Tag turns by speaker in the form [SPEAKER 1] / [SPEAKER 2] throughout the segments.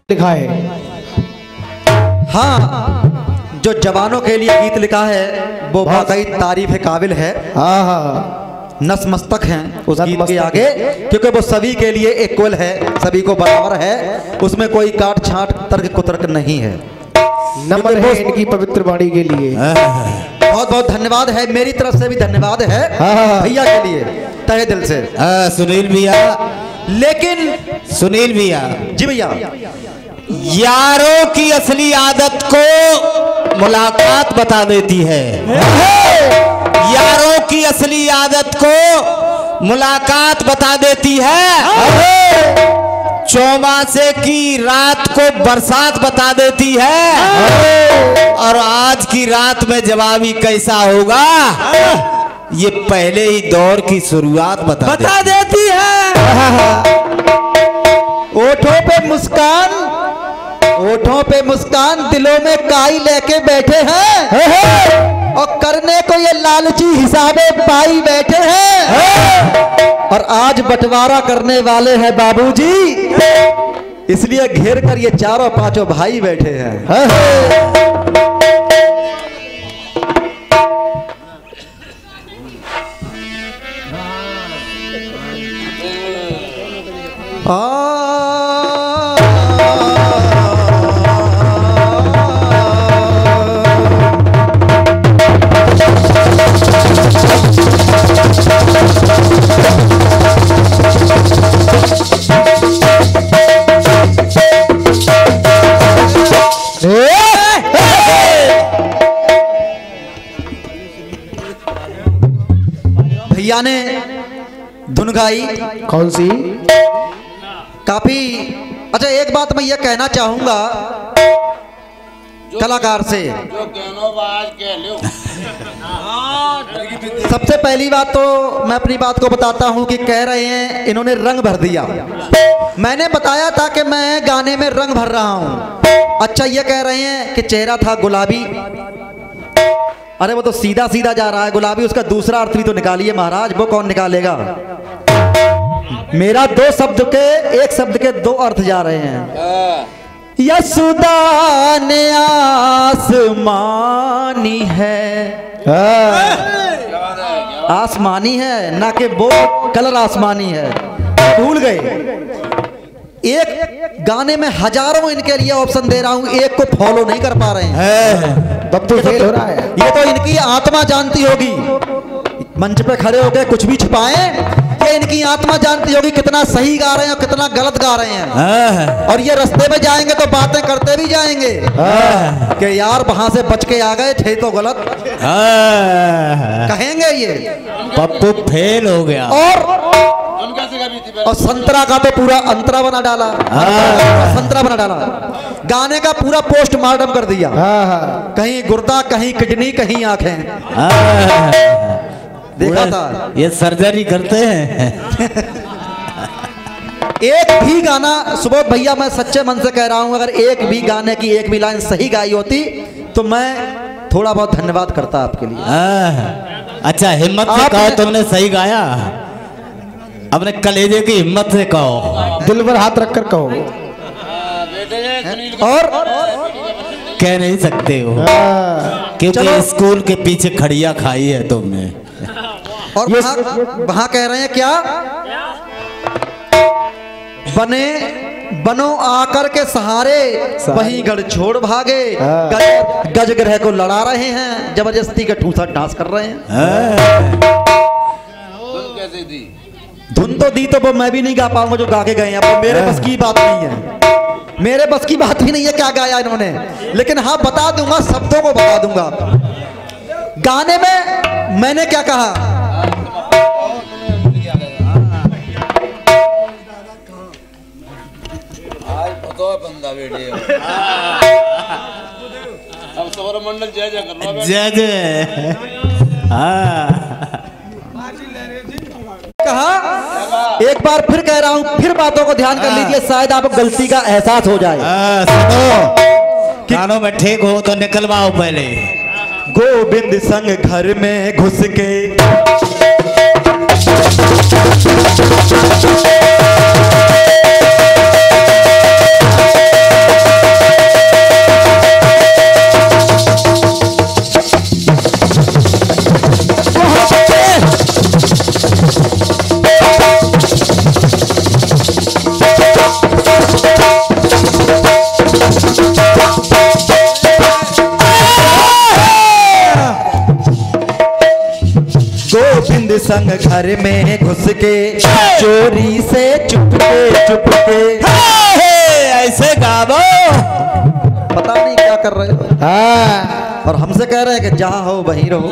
[SPEAKER 1] लिखा है।
[SPEAKER 2] हाँ, जो जवानों के लिए गीत लिखा है वो वाकई तारीफ काबिल है।
[SPEAKER 1] हाँ हाँ,
[SPEAKER 2] नतमस्तक हैं उस गीत के आगे, क्योंकि वो सभी के लिए इक्वल है, सभी को बराबर है, उसमें कोई काट छाट तर्क कुतर्क नहीं है।
[SPEAKER 1] नंबर है इनकी पवित्र वाणी के लिए।
[SPEAKER 2] बहुत बहुत धन्यवाद है, मेरी तरफ से भी धन्यवाद है भैया के लिए तहे दिल से।
[SPEAKER 3] सुनील भैया,
[SPEAKER 2] लेकिन
[SPEAKER 3] सुनील भैया
[SPEAKER 2] जी भैया,
[SPEAKER 3] यारों की असली आदत को मुलाकात बता देती है। यारों की असली आदत को मुलाकात बता देती है। चौमासे की रात को बरसात बता देती है। और आज की रात में जवाबी कैसा होगा ये पहले ही दौर की शुरुआत बता देती है।
[SPEAKER 2] ओठों पे मुस्कान, ओठों पे मुस्कान, दिलों में काई लेके बैठे हैं और करने को ये लालची हिसाबे पाई बैठे हैं। और आज बंटवारा करने वाले हैं बाबूजी, इसलिए घेर कर ये चारों पांचों भाई बैठे हैं। भैया ने धुन गाई।
[SPEAKER 1] कौन सी?
[SPEAKER 2] काफी अच्छा। एक बात मैं ये कहना चाहूंगा कलाकार से, सबसे पहली बात तो मैं अपनी बात को बताता हूं कि कह रहे हैं इन्होंने रंग भर दिया। मैंने बताया था कि मैं गाने में रंग भर रहा हूं। अच्छा, ये कह रहे हैं कि चेहरा था गुलाबी। अरे वो तो सीधा सीधा जा रहा है गुलाबी, उसका दूसरा अर्थ भी तो निकालिए महाराज। वो कौन निकालेगा? मेरा दो शब्द के, एक शब्द के दो अर्थ जा रहे हैं। यशोदा ने आसमानी है, आसमानी है ना कि वो कलर आसमानी है, भूल गए। एक गाने में हजारों इनके लिए ऑप्शन दे रहा हूं, एक को फॉलो नहीं कर पा रहे हैं।
[SPEAKER 1] तब तो फेल हो रहा है।
[SPEAKER 2] ये तो इनकी आत्मा जानती होगी, मंच पे खड़े होकर कुछ भी छुपाएं, ये इनकी आत्मा जानती होगी कितना सही गा रहे हैं और कितना गलत गा रहे हैं। और ये रास्ते में जाएंगे तो बातें करते भी जाएंगे कि यार वहां से बच के आ गए थे तो गलत कहेंगे ये।
[SPEAKER 3] पप्पू फेल हो गया।
[SPEAKER 2] और संतरा का तो पूरा अंतरा बना डाला, संतरा बना डाला। गाने का पूरा पोस्टमार्टम कर दिया। कहीं गुर्दा, कहीं किडनी, कहीं आंखें। देखा था
[SPEAKER 3] ये सर्जरी करते हैं।
[SPEAKER 2] एक भी गाना सुबोध भैया, मैं सच्चे मन से कह रहा हूं, अगर एक भी गाने की एक भी लाइन सही गाई होती तो मैं थोड़ा बहुत धन्यवाद करता आपके लिए। अच्छा, हिम्मत से कहो, तुमने सही गाया। अपने कलेजे की हिम्मत से कहो,
[SPEAKER 1] दिल पर हाथ रखकर कहो।
[SPEAKER 2] और
[SPEAKER 3] कह नहीं सकते हो क्योंकि स्कूल के पीछे खड़िया खाई है तुमने।
[SPEAKER 2] और वहां कह रहे हैं क्या? बने बनो आकर के सहारे, वहीं गढ़ छोड़ भागे। गज ग्रह को लड़ा रहे हैं, जबरदस्ती का ठूसा डांस कर रहे हैं। धुन तो दी तो वो मैं भी नहीं गा पाऊंगा जो गा के गए हैं। अब मेरे बस की बात नहीं है, मेरे बस की बात ही नहीं है क्या गाया इन्होंने। लेकिन हाँ, बता दूंगा, शब्दों को बता दूंगा। गाने में मैंने क्या कहा?
[SPEAKER 3] जय जय।
[SPEAKER 2] कहा एक बार फिर कह रहा हूं, फिर बातों को ध्यान कर लीजिए, शायद आपको गलती का एहसास हो जाए।
[SPEAKER 3] सुनो, कानों में ठीक हो तो निकलवाओ पहले।
[SPEAKER 2] गोविंद संग घर में घुस के संग घर में घुस के चोरी से चुपके
[SPEAKER 3] ऐसे गावो।
[SPEAKER 2] पता नहीं क्या कर रहे हो।
[SPEAKER 1] हाँ
[SPEAKER 2] और हमसे कह रहे हैं कि जहाँ हो वहीं रहो।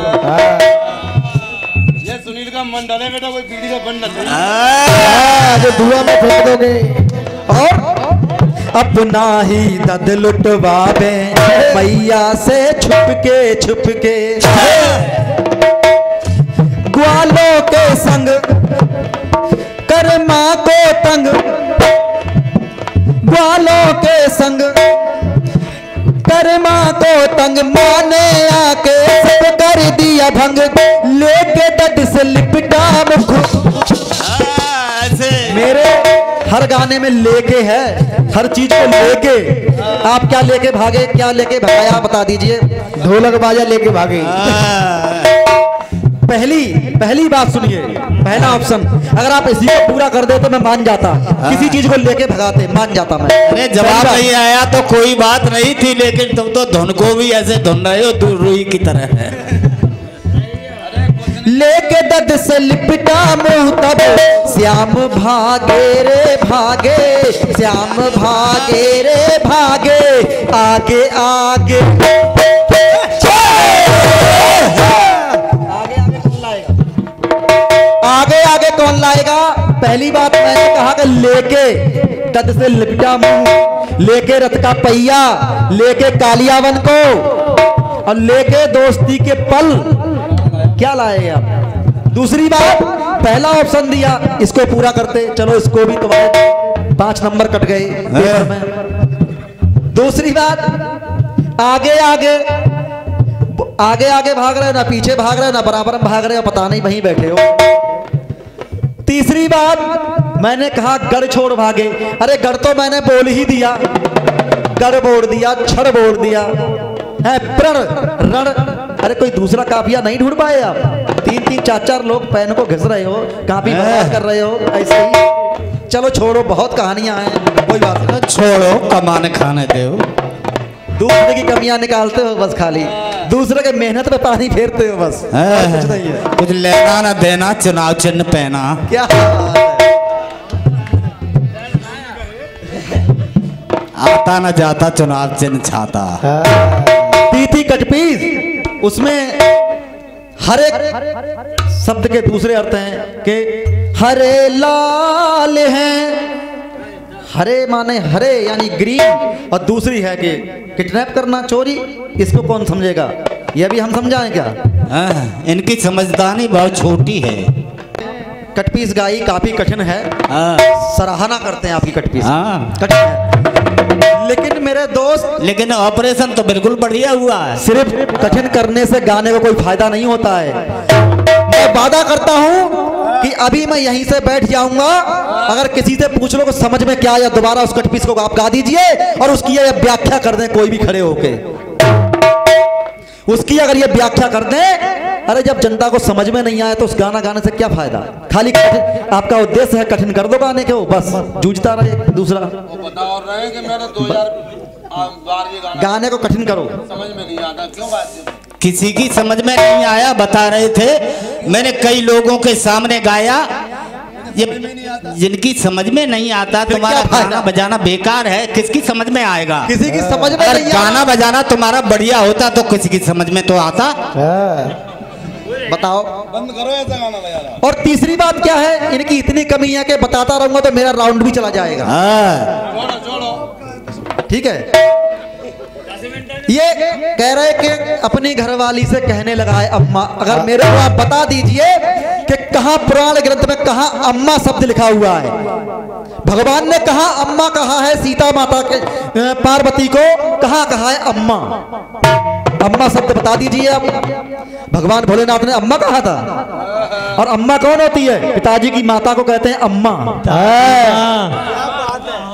[SPEAKER 4] ये सुनील का मंडल है बेटा, कोई बीड़ी का बंडल है।
[SPEAKER 1] हाँ, जो धुआं में फेंक दोगे।
[SPEAKER 2] और अपना ही दद लुटवावे मैया से छुपके ग्वालों के संग कर माँ को तंग, ग्वालों के संग कर माँ को तंग, माने आके सब कर दिया भंग, लेके दद से लिपटा मुख। मेरे हर गाने में लेके है, हर चीज को लेके। आप क्या लेके भागे, क्या लेके भागा बता दीजिए।
[SPEAKER 1] ढोलक बाजा लेके भागे।
[SPEAKER 2] पहली बात सुनिए, पहला ऑप्शन अगर आप इसी को पूरा कर दे तो मैं मान जाता। किसी चीज को लेके भगाते मान जाता मैं।
[SPEAKER 3] अरे जवाब नहीं आया तो कोई बात नहीं थी, लेकिन तुम तो धुन को भी ऐसे धुन रहे हो दूर रुई की तरह है।
[SPEAKER 2] लेके दद से लिपटा मुंह तब श्याम भागे रे भागे, श्याम भागे रे भागे, आगे आगे आगे आगे कौन लाएगा। पहली बात मैंने कहा कि लेके दद से लिपटा मुंह, लेके रथ का पहिया, लेके कालियावन को, और लेके दोस्ती के पल, क्या लाएगा आप। दूसरी बात, पहला ऑप्शन दिया, इसको पूरा करते, चलो इसको भी तुम्हारे 5 नंबर कट गए पेपर में। दूसरी बात, आगे आगे आगे आगे भाग रहे हो ना पीछे भाग रहे हो ना बराबर में भाग रहे हो, पता नहीं वहीं बैठे हो। तीसरी बात, मैंने कहा गढ़ छोड़ भागे। अरे गढ़ तो मैंने बोल ही दिया, गढ़ बोल दिया, छड़ बोल दिया है, प्रण रण। अरे कोई दूसरा काफिया नहीं ढूंढ पाए आप। 3-3 4-4 लोग पेन को घिस रहे हो, काफी बर्बाद कर रहे हो ऐसे ही। चलो छोड़ो, बहुत कहानियां हैं, कोई बात नहीं।
[SPEAKER 3] छोड़ो, कमाने खाने दो।
[SPEAKER 2] दूसरे की कमियां निकालते हो बस, खाली दूसरे के मेहनत पे पानी फेरते हो बस, कुछ नहीं है।
[SPEAKER 3] कुछ लेना ना देना, चुनाव चिन्ह पहना,
[SPEAKER 2] क्या बात है।
[SPEAKER 3] आता ना जाता चुनाव चिन्ह छाता।
[SPEAKER 2] तीथी कटपीस, उसमें हर एक शब्द के दूसरे अर्थ हैं कि हरे लाल हैं, हरे माने हरे यानी ग्रीन, और दूसरी है कि किडनैप करना, चोरी। इसको कौन समझेगा, ये भी हम समझाएं क्या।
[SPEAKER 3] इनकी समझदारी बहुत छोटी है।
[SPEAKER 2] कटपीस गाई काफी कठिन है, सराहना करते हैं आपकी कटपीस, कठिन है। लेकिन मेरे दोस्त,
[SPEAKER 3] लेकिन ऑपरेशन तो बिल्कुल बढ़िया हुआ है।
[SPEAKER 2] सिर्फ कठिन करने से गाने को कोई फायदा नहीं होता है। मैं वादा करता हूं कि अभी मैं यहीं से बैठ जाऊंगा, अगर किसी से पूछ लो कि समझ में क्या आया, दोबारा उस कटपीस को आप गा दीजिए और उसकी ये व्याख्या कर दें, कोई भी खड़े होके उसकी अगर ये व्याख्या कर दें। अरे जब जनता को समझ में नहीं आया तो उस गाना गाने से क्या फायदा। खाली आपका उद्देश्य है कठिन कर दो गाने को, बस जूझता रहे दूसरा।
[SPEAKER 4] बता और रहे हैं कि मैंने 2000 बार ये
[SPEAKER 2] गाने को कठिन करो,
[SPEAKER 4] समझ में नहीं आता क्यों बात।
[SPEAKER 3] किसी की समझ में नहीं आया, बता रहे थे। मैंने कई लोगों के सामने गाया, ये जिनकी समझ में नहीं आता, तुम्हारा गाना बजाना बेकार है, किसकी समझ में आएगा।
[SPEAKER 2] किसी की समझ में
[SPEAKER 3] अगर
[SPEAKER 2] नहीं
[SPEAKER 3] गाना बजाना तुम्हारा बढ़िया होता तो किसी की समझ में तो आता।
[SPEAKER 2] बताओ,
[SPEAKER 4] बंद करो ऐसा गाना बजाना।
[SPEAKER 2] और तीसरी बात क्या है, इनकी इतनी कमी है कि बताता रहूंगा तो मेरा राउंड भी चला जाएगा। ठीक है, ये कह रहे कि अपनी घरवाली से कहने लगा है अम्मा। अगर मेरे को आप बता दीजिए कि कहाँ पुराण ग्रंथ में कहाँ अम्मा शब्द लिखा हुआ है। भगवान ने कहा अम्मा कहा है, सीता माता के पार्वती को कहाँ कहा है अम्मा। अम्मा शब्द बता दीजिए आप। भगवान भोलेनाथ ने अम्मा कहा था, और अम्मा कौन होती है, पिताजी की माता को कहते हैं अम्मा।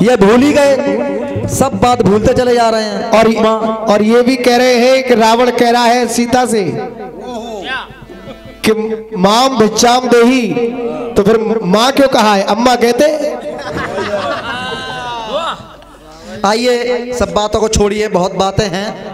[SPEAKER 2] ये भूल ही गए, सब बात भूलते चले जा रहे हैं।
[SPEAKER 1] और ये भी कह रहे हैं कि रावण कह रहा है सीता से कि माम भिक्षाम देही, तो फिर माँ क्यों कहा है, अम्मा कहते।
[SPEAKER 2] आइए सब बातों को छोड़िए, बहुत बातें हैं।